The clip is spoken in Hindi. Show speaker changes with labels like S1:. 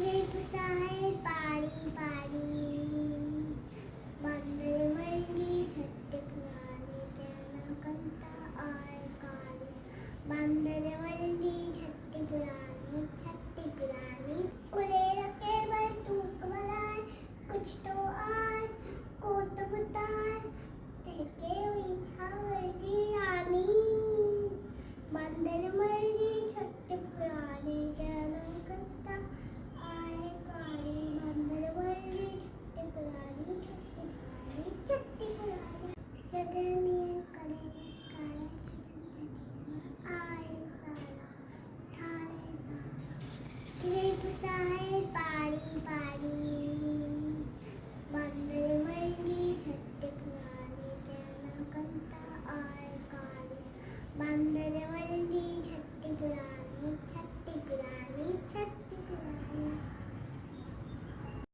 S1: पुसाए पारी पारी बंदर मल्ली छट्टे पुराने जाना कंता आए काली बंदर मल्ली छट्टे पुरानी उले रखे बल तूक बनाए कुछ तो आए को तो बताए देखे हुई छावटी रानी बंदर मल्ली छट्टे पुराने जाना कंता आए काली बंदर मल्ली छट्टे पुरानी जगह में करे मुस्कारा चुदन चटिया आए साला थाने साला किले पुसाए